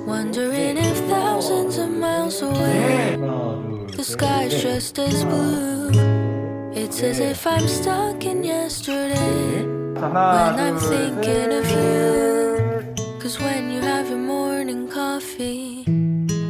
Wondering if thousands of miles away the sky's just as blue. It's as if I'm stuck in yesterday when I'm thinking of you. Cause when you have your morning coffee,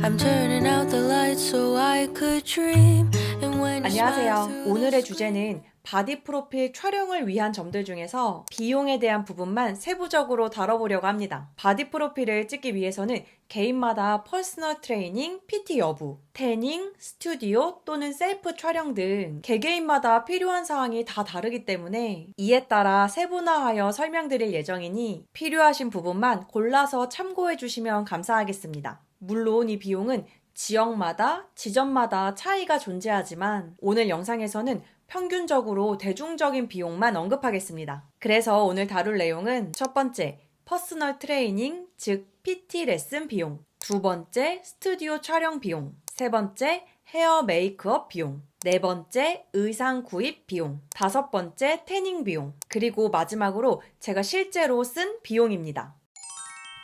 I'm turning out the lights so I could dream. And when you smile 안녕하세요. through 오늘의 the 주제는 바디 프로필 촬영을 위한 점들 중에서 비용에 대한 부분만 세부적으로 다뤄보려고 합니다. 바디 프로필을 찍기 위해서는 개인마다 퍼스널 트레이닝, PT 여부, 태닝, 스튜디오 또는 셀프 촬영 등 개개인마다 필요한 사항이 다 다르기 때문에 이에 따라 세분화하여 설명드릴 예정이니 필요하신 부분만 골라서 참고해 주시면 감사하겠습니다. 물론 이 비용은 지역마다, 지점마다 차이가 존재하지만 오늘 영상에서는 평균적으로 대중적인 비용만 언급하겠습니다. 그래서 오늘 다룰 내용은 첫 번째, 퍼스널 트레이닝, 즉 PT 레슨 비용. 두 번째, 스튜디오 촬영 비용. 세 번째, 헤어 메이크업 비용. 네 번째, 의상 구입 비용. 다섯 번째, 태닝 비용. 그리고 마지막으로 제가 실제로 쓴 비용입니다.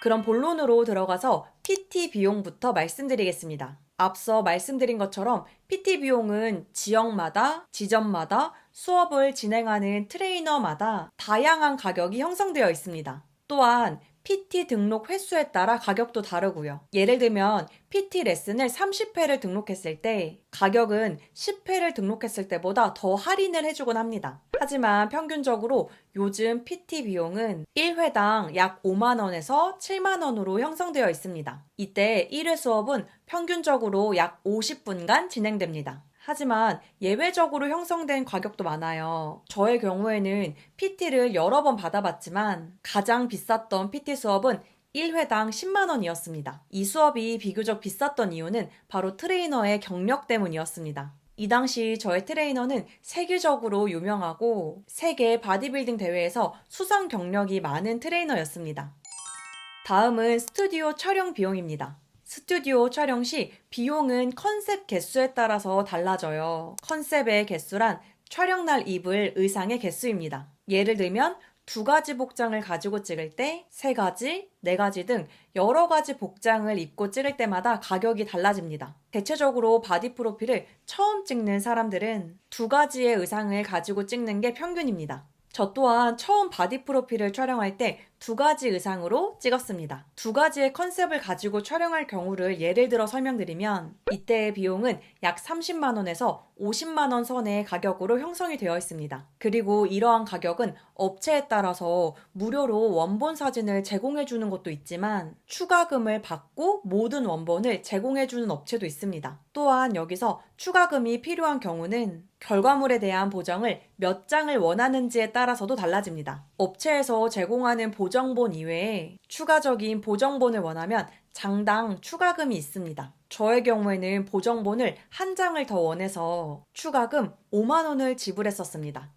그럼 본론으로 들어가서 PT 비용부터 말씀드리겠습니다. 앞서 말씀드린 것처럼 PT 비용은 지역마다, 지점마다 수업을 진행하는 트레이너마다 다양한 가격이 형성되어 있습니다. 또한 PT 등록 횟수에 따라 가격도 다르고요. 예를 들면 PT 레슨을 30회를 등록했을 때 가격은 10회를 등록했을 때보다 더 할인을 해주곤 합니다. 하지만 평균적으로 요즘 PT 비용은 1회당 약 5만 원에서 7만 원으로 형성되어 있습니다. 이때 1회 수업은 평균적으로 약 50분간 진행됩니다. 하지만 예외적으로 형성된 가격도 많아요. 저의 경우에는 PT를 여러 번 받아봤지만 가장 비쌌던 PT 수업은 1회당 10만 원이었습니다. 이 수업이 비교적 비쌌던 이유는 바로 트레이너의 경력 때문이었습니다. 이 당시 저의 트레이너는 세계적으로 유명하고 세계 바디빌딩 대회에서 수상 경력이 많은 트레이너였습니다. 다음은 스튜디오 촬영 비용입니다. 스튜디오 촬영 시 비용은 컨셉 개수에 따라서 달라져요. 컨셉의 개수란 촬영날 입을 의상의 개수입니다. 예를 들면 2가지 복장을 가지고 찍을 때 3가지, 4가지 등 여러 가지 복장을 입고 찍을 때마다 가격이 달라집니다. 대체적으로 바디 프로필을 처음 찍는 사람들은 2가지의 의상을 가지고 찍는 게 평균입니다. 저 또한 처음 바디 프로필을 촬영할 때 2가지 의상으로 찍었습니다. 2가지의 컨셉을 가지고 촬영할 경우를 예를 들어 설명드리면 이때의 비용은 약 30만 원에서 50만 원 선의 가격으로 형성이 되어 있습니다. 그리고 이러한 가격은 업체에 따라서 무료로 원본 사진을 제공해 주는 것도 있지만 추가금을 받고 모든 원본을 제공해 주는 업체도 있습니다. 또한 여기서 추가금이 필요한 경우는 결과물에 대한 보정을 몇 장을 원하는지에 따라서도 달라집니다. 업체에서 제공하는 보정본 이외에 추가적인 보정본을 원하면 장당 추가금이 있습니다. 저의 경우에는 보정본을 1장을 더 원해서 추가금 5만 원을 지불했었습니다.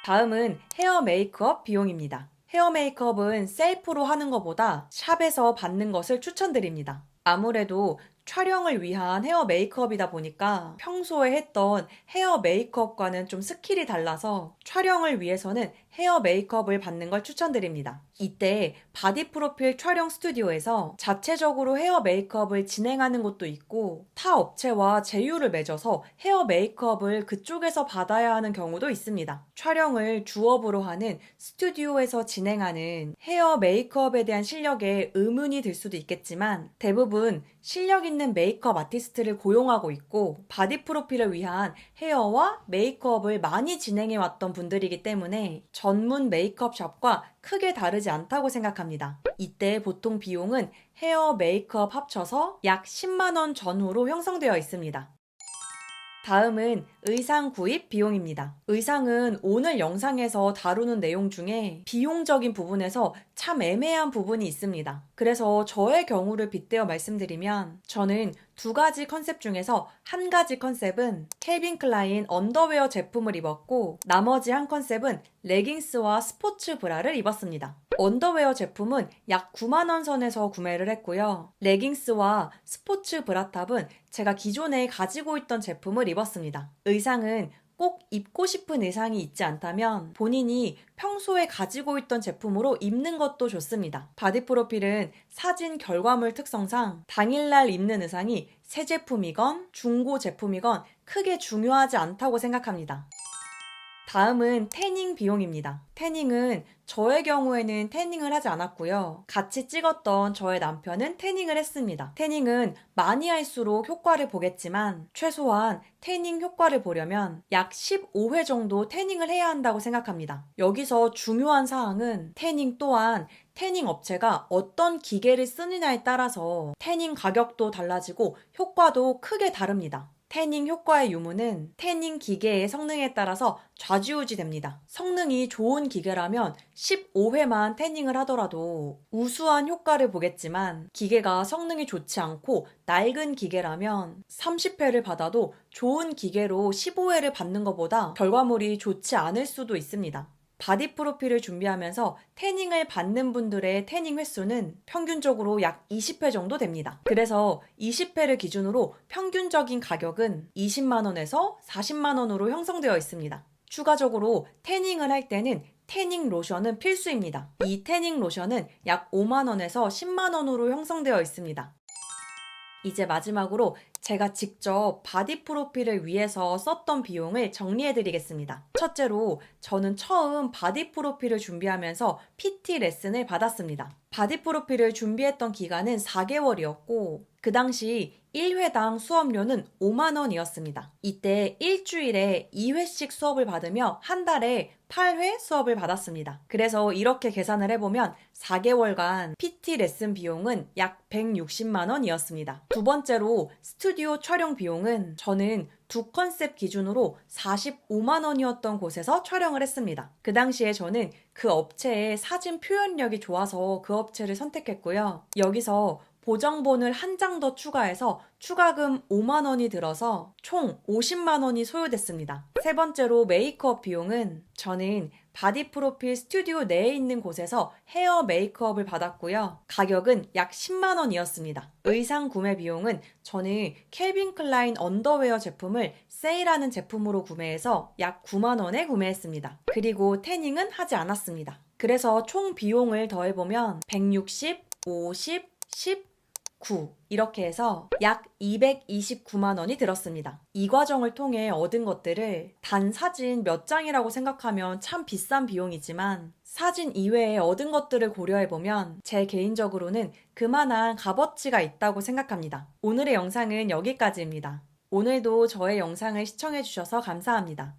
다음은 헤어 메이크업 비용입니다. 헤어 메이크업은 셀프로 하는 것보다 샵에서 받는 것을 추천드립니다. 아무래도 촬영을 위한 헤어 메이크업이다 보니까 평소에 했던 헤어 메이크업과는 좀 스킬이 달라서 촬영을 위해서는 헤어 메이크업을 받는 걸 추천드립니다. 이때 바디 프로필 촬영 스튜디오에서 자체적으로 헤어 메이크업을 진행하는 곳도 있고 타 업체와 제휴를 맺어서 헤어 메이크업을 그쪽에서 받아야 하는 경우도 있습니다. 촬영을 주업으로 하는 스튜디오에서 진행하는 헤어 메이크업에 대한 실력에 의문이 들 수도 있겠지만 대부분 실력 있는 메이크업 아티스트를 고용하고 있고 바디 프로필을 위한 헤어와 메이크업을 많이 진행해 왔던 분들이기 때문에 전문 메이크업 샵과 크게 다르지 않다고 생각합니다. 이때 보통 비용은 헤어 메이크업 합쳐서 약 10만 원 전후로 형성되어 있습니다. 다음은 의상 구입 비용입니다. 의상은 오늘 영상에서 다루는 내용 중에 비용적인 부분에서 참 애매한 부분이 있습니다. 그래서 저의 경우를 빗대어 말씀드리면 저는 2가지 컨셉 중에서 1가지 컨셉은 캘빈 클라인 언더웨어 제품을 입었고 나머지 한 컨셉은 레깅스와 스포츠 브라를 입었습니다. 언더웨어 제품은 약 9만 원 선에서 구매를 했고요. 레깅스와 스포츠 브라탑은 제가 기존에 가지고 있던 제품을 입었습니다. 의상은 꼭 입고 싶은 의상이 있지 않다면 본인이 평소에 가지고 있던 제품으로 입는 것도 좋습니다. 바디 프로필은 사진 결과물 특성상 당일날 입는 의상이 새 제품이건 중고 제품이건 크게 중요하지 않다고 생각합니다. 다음은 태닝 비용입니다. 태닝은 저의 경우에는 태닝을 하지 않았고요. 같이 찍었던 저의 남편은 태닝을 했습니다. 태닝은 많이 할수록 효과를 보겠지만 최소한 태닝 효과를 보려면 약 15회 정도 태닝을 해야 한다고 생각합니다. 여기서 중요한 사항은 태닝 또한 태닝 업체가 어떤 기계를 쓰느냐에 따라서 태닝 가격도 달라지고 효과도 크게 다릅니다. 태닝 효과의 유무는 태닝 기계의 성능에 따라서 좌지우지됩니다. 성능이 좋은 기계라면 15회만 태닝을 하더라도 우수한 효과를 보겠지만 기계가 성능이 좋지 않고 낡은 기계라면 30회를 받아도 좋은 기계로 15회를 받는 것보다 결과물이 좋지 않을 수도 있습니다. 바디 프로필을 준비하면서 태닝을 받는 분들의 태닝 횟수는 평균적으로 약 20회 정도 됩니다. 그래서 20회를 기준으로 평균적인 가격은 20만 원에서 40만 원으로 형성되어 있습니다. 추가적으로 태닝을 할 때는 태닝 로션은 필수입니다. 이 태닝 로션은 약 5만 원에서 10만 원으로 형성되어 있습니다. 이제 마지막으로 제가 직접 바디 프로필을 위해서 썼던 비용을 정리해 드리겠습니다. 첫째로 저는 처음 바디 프로필을 준비하면서 PT 레슨을 받았습니다. 바디 프로필을 준비했던 기간은 4개월이었고 그 당시 1회당 수업료는 5만 원이었습니다. 이때 일주일에 2회씩 수업을 받으며 한 달에 8회 수업을 받았습니다. 그래서 이렇게 계산을 해보면 4개월간 PT 레슨 비용은 약 160만 원이었습니다. 두 번째로 스튜디오 촬영 비용은 저는 두 컨셉 기준으로 45만 원이었던 곳에서 촬영을 했습니다. 그 당시에 저는 그 업체의 사진 표현력이 좋아서 그 업체를 선택했고요. 여기서 보정본을 한 장 더 추가해서 추가금 5만 원이 들어서 총 50만 원이 소요됐습니다. 세 번째로 메이크업 비용은 저는 바디 프로필 스튜디오 내에 있는 곳에서 헤어 메이크업을 받았고요. 가격은 약 10만 원이었습니다. 의상 구매 비용은 저는 캘빈 클라인 언더웨어 제품을 세일하는 제품으로 구매해서 약 9만 원에 구매했습니다. 그리고 태닝은 하지 않았습니다. 그래서 총 비용을 더해보면 160, 50, 10, 9 이렇게 해서 약 229만 원이 들었습니다. 이 과정을 통해 얻은 것들을 단 사진 몇 장이라고 생각하면 참 비싼 비용이지만 사진 이외에 얻은 것들을 고려해보면 제 개인적으로는 그만한 값어치가 있다고 생각합니다. 오늘의 영상은 여기까지입니다. 오늘도 저의 영상을 시청해주셔서 감사합니다.